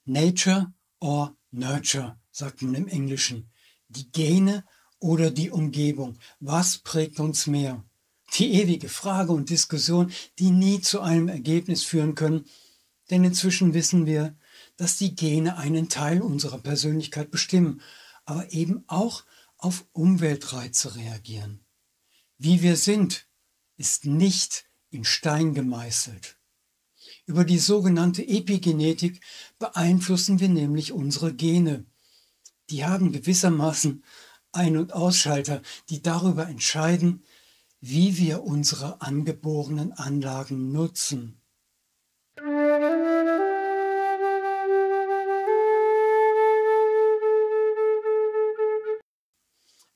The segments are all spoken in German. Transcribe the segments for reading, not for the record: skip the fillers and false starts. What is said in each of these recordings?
Nature or Nurture, sagt man im Englischen. Die Gene oder die Umgebung. Was prägt uns mehr? Die ewige Frage und Diskussion, die nie zu einem Ergebnis führen können, denn inzwischen wissen wir, dass die Gene einen Teil unserer Persönlichkeit bestimmen, aber eben auch auf Umweltreize reagieren. Wie wir sind, ist nicht in Stein gemeißelt. Über die sogenannte Epigenetik beeinflussen wir nämlich unsere Gene. Die haben gewissermaßen Ein- und Ausschalter, die darüber entscheiden, wie wir unsere angeborenen Anlagen nutzen.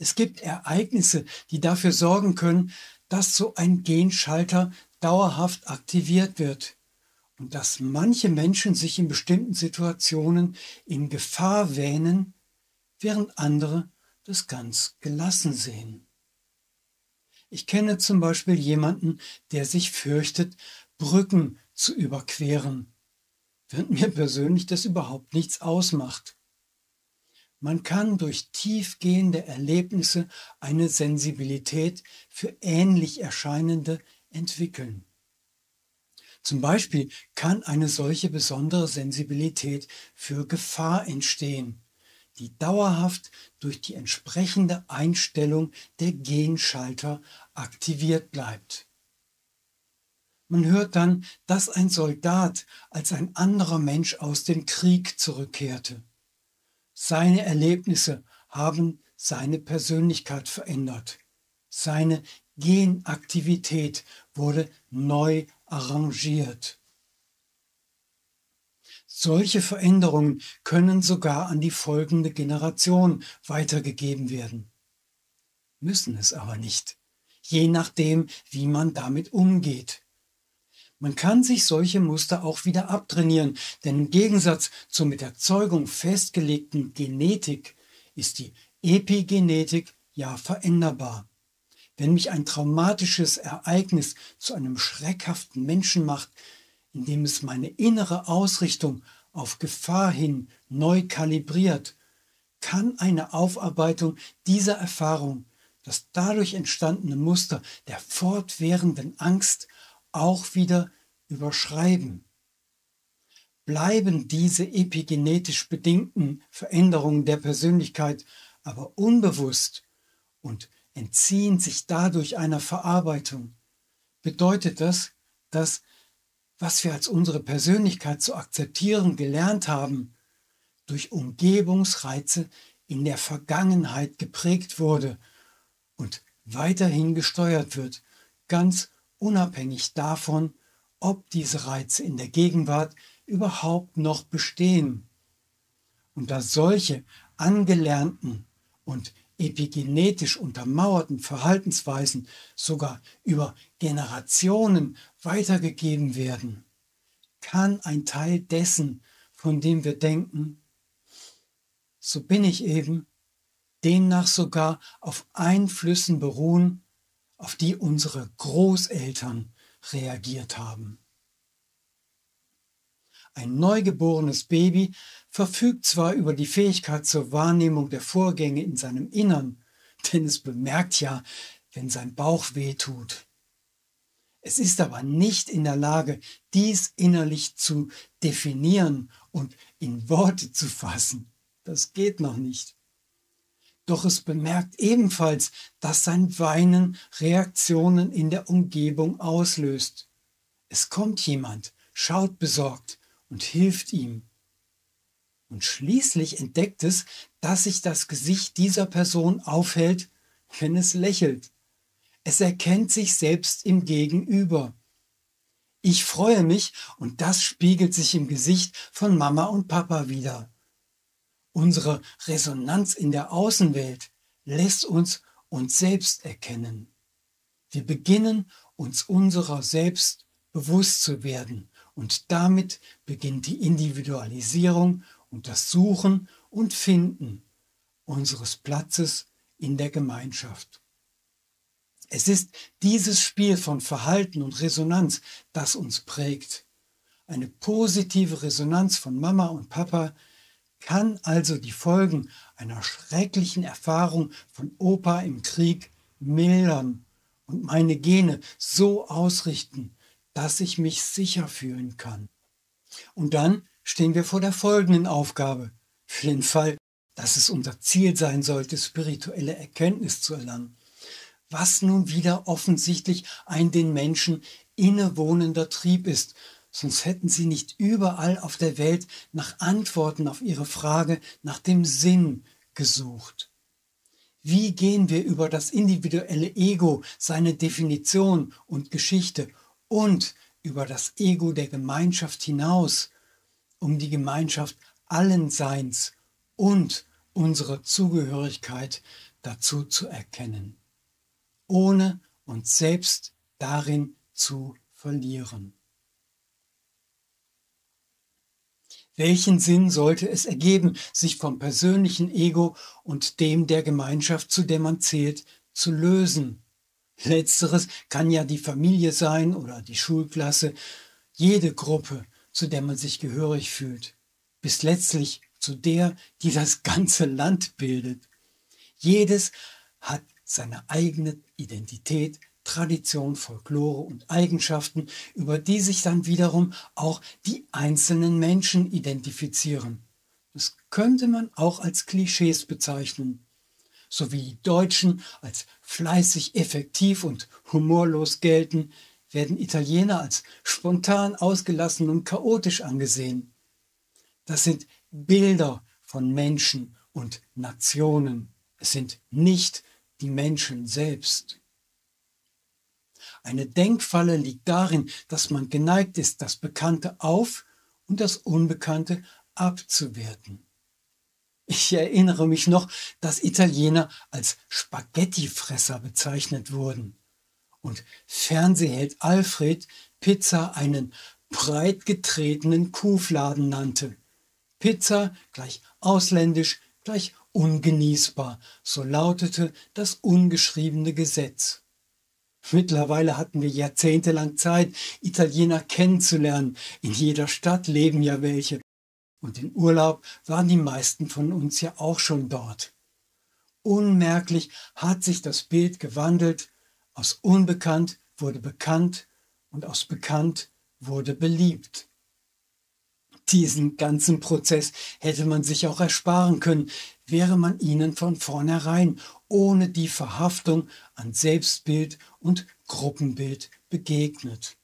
Es gibt Ereignisse, die dafür sorgen können, dass so ein Genschalter dauerhaft aktiviert wird und dass manche Menschen sich in bestimmten Situationen in Gefahr wähnen, während andere das ganz gelassen sehen. Ich kenne zum Beispiel jemanden, der sich fürchtet, Brücken zu überqueren, während mir persönlich das überhaupt nichts ausmacht. Man kann durch tiefgehende Erlebnisse eine Sensibilität für ähnlich Erscheinende entwickeln. Zum Beispiel kann eine solche besondere Sensibilität für Gefahr entstehen, die dauerhaft durch die entsprechende Einstellung der Genschalter aktiviert bleibt. Man hört dann, dass ein Soldat als ein anderer Mensch aus dem Krieg zurückkehrte. Seine Erlebnisse haben seine Persönlichkeit verändert. Seine Genaktivität wurde neu arrangiert. Solche Veränderungen können sogar an die folgende Generation weitergegeben werden. Müssen es aber nicht, je nachdem, wie man damit umgeht. Man kann sich solche Muster auch wieder abtrainieren, denn im Gegensatz zur mit der Zeugung festgelegten Genetik ist die Epigenetik ja veränderbar. Wenn mich ein traumatisches Ereignis zu einem schreckhaften Menschen macht, indem es meine innere Ausrichtung auf Gefahr hin neu kalibriert, kann eine Aufarbeitung dieser Erfahrung das dadurch entstandene Muster der fortwährenden Angst auch wieder überschreiben. Bleiben diese epigenetisch bedingten Veränderungen der Persönlichkeit aber unbewusst und entziehen sich dadurch einer Verarbeitung, bedeutet das, dass, was wir als unsere Persönlichkeit zu akzeptieren gelernt haben, durch Umgebungsreize in der Vergangenheit geprägt wurde und weiterhin gesteuert wird, ganz unabhängig davon, ob diese Reize in der Gegenwart überhaupt noch bestehen. Und da solche angelernten und epigenetisch untermauerten Verhaltensweisen sogar über Generationen weitergegeben werden, kann ein Teil dessen, von dem wir denken, so bin ich eben, demnach sogar auf Einflüssen beruhen, auf die unsere Großeltern reagiert haben. Ein neugeborenes Baby verfügt zwar über die Fähigkeit zur Wahrnehmung der Vorgänge in seinem Innern, denn es bemerkt ja, wenn sein Bauch wehtut. Es ist aber nicht in der Lage, dies innerlich zu definieren und in Worte zu fassen. Das geht noch nicht. Doch es bemerkt ebenfalls, dass sein Weinen Reaktionen in der Umgebung auslöst. Es kommt jemand, schaut besorgt und hilft ihm. Und schließlich entdeckt es, dass sich das Gesicht dieser Person aufhält, wenn es lächelt. Es erkennt sich selbst im Gegenüber. Ich freue mich und das spiegelt sich im Gesicht von Mama und Papa wider. Unsere Resonanz in der Außenwelt lässt uns selbst erkennen. Wir beginnen, uns unserer selbst bewusst zu werden und damit beginnt die Individualisierung und das Suchen und Finden unseres Platzes in der Gemeinschaft. Es ist dieses Spiel von Verhalten und Resonanz, das uns prägt. Eine positive Resonanz von Mama und Papa kann also die Folgen einer schrecklichen Erfahrung von Opa im Krieg mildern und meine Gene so ausrichten, dass ich mich sicher fühlen kann. Und dann stehen wir vor der folgenden Aufgabe, für den Fall, dass es unser Ziel sein sollte, spirituelle Erkenntnis zu erlangen. Was nun wieder offensichtlich ein den Menschen innewohnender Trieb ist, sonst hätten sie nicht überall auf der Welt nach Antworten auf ihre Frage nach dem Sinn gesucht. Wie gehen wir über das individuelle Ego, seine Definition und Geschichte und über das Ego der Gemeinschaft hinaus, um die Gemeinschaft allen Seins und unsere Zugehörigkeit dazu zu erkennen, ohne uns selbst darin zu verlieren? Welchen Sinn sollte es ergeben, sich vom persönlichen Ego und dem der Gemeinschaft, zu der man zählt, zu lösen? Letzteres kann ja die Familie sein oder die Schulklasse, jede Gruppe, zu der man sich gehörig fühlt, bis letztlich zu der, die das ganze Land bildet. Jedes hat seine eigene Identität, Tradition, Folklore und Eigenschaften, über die sich dann wiederum auch die einzelnen Menschen identifizieren. Das könnte man auch als Klischees bezeichnen. So wie die Deutschen als fleißig, effektiv und humorlos gelten, werden Italiener als spontan, ausgelassen und chaotisch angesehen. Das sind Bilder von Menschen und Nationen. Es sind nicht die Menschen selbst. Eine Denkfalle liegt darin, dass man geneigt ist, das Bekannte auf und das Unbekannte abzuwerten. Ich erinnere mich noch, dass Italiener als Spaghettifresser bezeichnet wurden und Fernsehheld Alfred Pizza einen breit getretenen Kuhfladen nannte. Pizza gleich ausländisch, gleich ungenießbar, so lautete das ungeschriebene Gesetz. Mittlerweile hatten wir jahrzehntelang Zeit, Italiener kennenzulernen. In jeder Stadt leben ja welche. Und in Urlaub waren die meisten von uns ja auch schon dort. Unmerklich hat sich das Bild gewandelt. Aus unbekannt wurde bekannt und aus bekannt wurde beliebt. Diesen ganzen Prozess hätte man sich auch ersparen können, wäre man ihnen von vornherein ohne die Verhaftung an Selbstbild und Gruppenbild begegnet.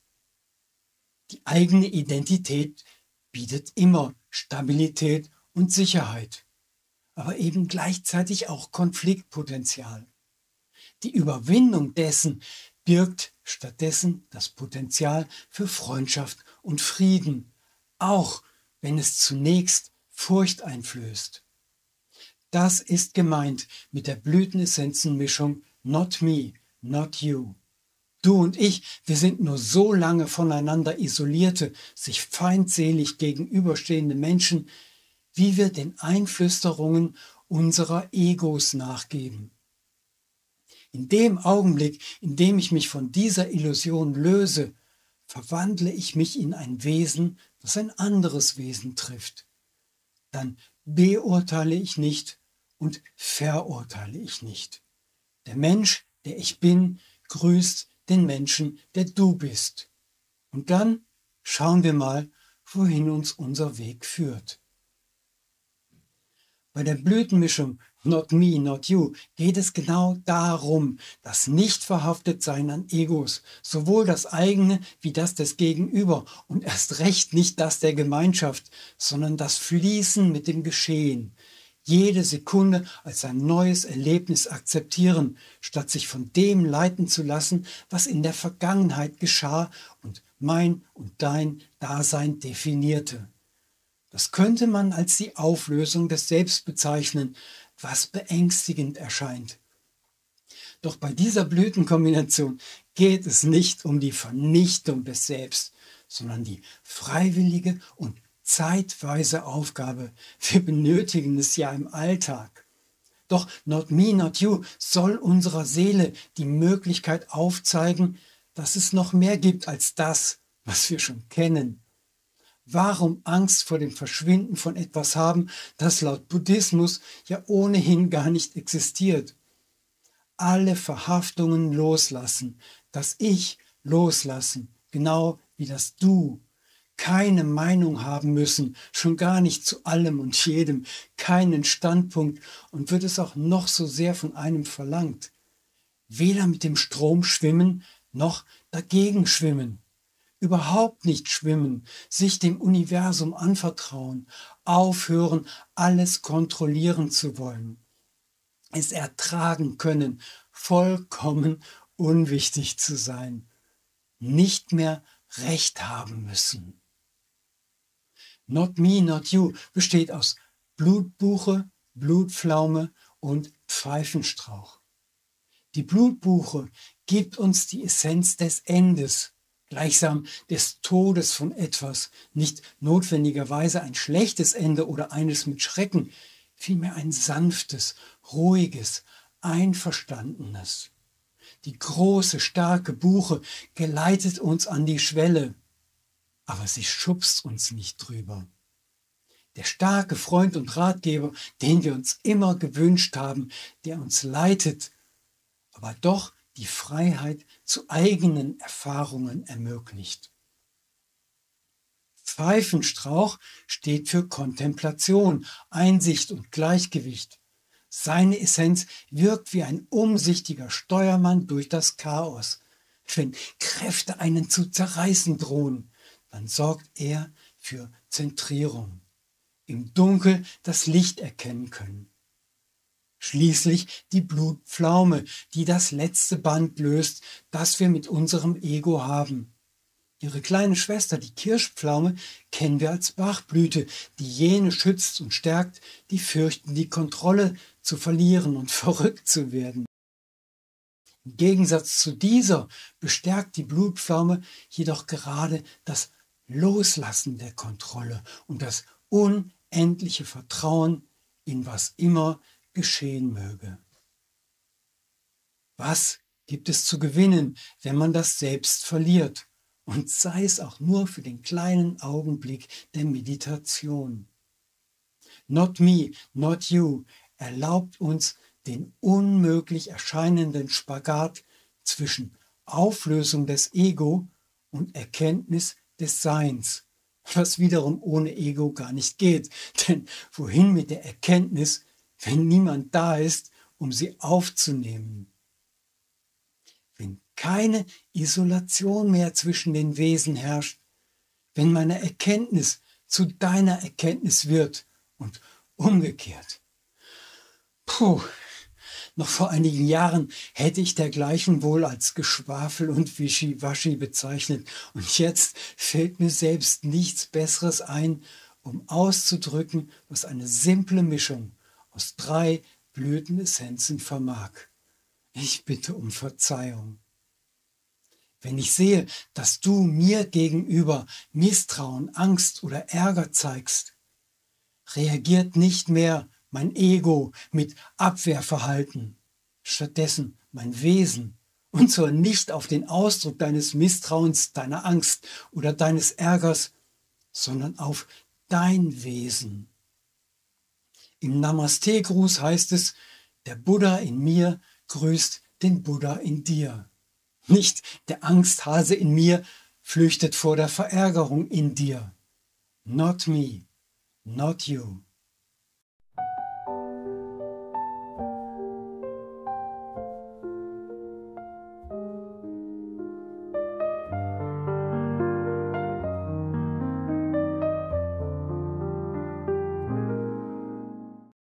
Die eigene Identität bietet immer Stabilität und Sicherheit, aber eben gleichzeitig auch Konfliktpotenzial. Die Überwindung dessen birgt stattdessen das Potenzial für Freundschaft und Frieden, auch wenn es zunächst Furcht einflößt. Das ist gemeint mit der Blütenessenzenmischung Not Me, Not You. Du und ich, wir sind nur so lange voneinander isolierte, sich feindselig gegenüberstehende Menschen, wie wir den Einflüsterungen unserer Egos nachgeben. In dem Augenblick, in dem ich mich von dieser Illusion löse, verwandle ich mich in ein Wesen, das ein anderes Wesen trifft. Dann beurteile ich nicht und verurteile ich nicht. Der Mensch, der ich bin, grüßt den Menschen, der du bist. Und dann schauen wir mal, wohin uns unser Weg führt. Bei der Blütenmischung Not Me, Not You geht es genau darum, das Nicht-Verhaftetsein an Egos, sowohl das eigene wie das des Gegenüber und erst recht nicht das der Gemeinschaft, sondern das Fließen mit dem Geschehen. Jede Sekunde als ein neues Erlebnis akzeptieren, statt sich von dem leiten zu lassen, was in der Vergangenheit geschah und mein und dein Dasein definierte. Das könnte man als die Auflösung des Selbst bezeichnen, was beängstigend erscheint. Doch bei dieser Blütenkombination geht es nicht um die Vernichtung des Selbst, sondern die freiwillige und zeitweise Aufgabe. Wir benötigen es ja im Alltag. Doch Not Me, Not You soll unserer Seele die Möglichkeit aufzeigen, dass es noch mehr gibt als das, was wir schon kennen. Warum Angst vor dem Verschwinden von etwas haben, das laut Buddhismus ja ohnehin gar nicht existiert? Alle Verhaftungen loslassen, das Ich loslassen, genau wie das Du. Keine Meinung haben müssen, schon gar nicht zu allem und jedem, keinen Standpunkt und wird es auch noch so sehr von einem verlangt. Weder mit dem Strom schwimmen, noch dagegen schwimmen. Überhaupt nicht schwimmen, sich dem Universum anvertrauen, aufhören, alles kontrollieren zu wollen. Es ertragen können, vollkommen unwichtig zu sein, nicht mehr Recht haben müssen. Not me, not you besteht aus Blutbuche, Blutpflaume und Pfeifenstrauch. Die Blutbuche gibt uns die Essenz des Endes, gleichsam des Todes von etwas, nicht notwendigerweise ein schlechtes Ende oder eines mit Schrecken, vielmehr ein sanftes, ruhiges, einverstandenes. Die große, starke Buche geleitet uns an die Schwelle, aber sie schubst uns nicht drüber. Der starke Freund und Ratgeber, den wir uns immer gewünscht haben, der uns leitet, aber doch die Freiheit zu eigenen Erfahrungen ermöglicht. Pfeifenstrauch steht für Kontemplation, Einsicht und Gleichgewicht. Seine Essenz wirkt wie ein umsichtiger Steuermann durch das Chaos. Wenn Kräfte einen zu zerreißen drohen, dann sorgt er für Zentrierung. Im Dunkel das Licht erkennen können. Schließlich die Blutpflaume, die das letzte Band löst, das wir mit unserem Ego haben. Ihre kleine Schwester, die Kirschpflaume, kennen wir als Bachblüte, die jene schützt und stärkt, die fürchten, die Kontrolle zu verlieren und verrückt zu werden. Im Gegensatz zu dieser bestärkt die Blutpflaume jedoch gerade das Loslassen der Kontrolle und das unendliche Vertrauen in was immer geschehen möge. Was gibt es zu gewinnen, wenn man das Selbst verliert? Und sei es auch nur für den kleinen Augenblick der Meditation. Not me, not you erlaubt uns den unmöglich erscheinenden Spagat zwischen Auflösung des Ego und Erkenntnis des Seins, was wiederum ohne Ego gar nicht geht. Denn wohin mit der Erkenntnis, wenn niemand da ist, um sie aufzunehmen? Wenn keine Isolation mehr zwischen den Wesen herrscht, wenn meine Erkenntnis zu deiner Erkenntnis wird und umgekehrt. Noch vor einigen Jahren hätte ich dergleichen wohl als Geschwafel und Wischiwaschi bezeichnet und jetzt fällt mir selbst nichts Besseres ein, um auszudrücken, was eine simple Mischung aus 3 Blütenessenzen vermag. Ich bitte um Verzeihung. Wenn ich sehe, dass du mir gegenüber Misstrauen, Angst oder Ärger zeigst, reagiert nicht mehr mein Ego mit Abwehrverhalten, stattdessen mein Wesen, und zwar nicht auf den Ausdruck deines Misstrauens, deiner Angst oder deines Ärgers, sondern auf dein Wesen. Im Namaste-Gruß heißt es, der Buddha in mir grüßt den Buddha in dir. Nicht der Angsthase in mir flüchtet vor der Verärgerung in dir. Not me, not you.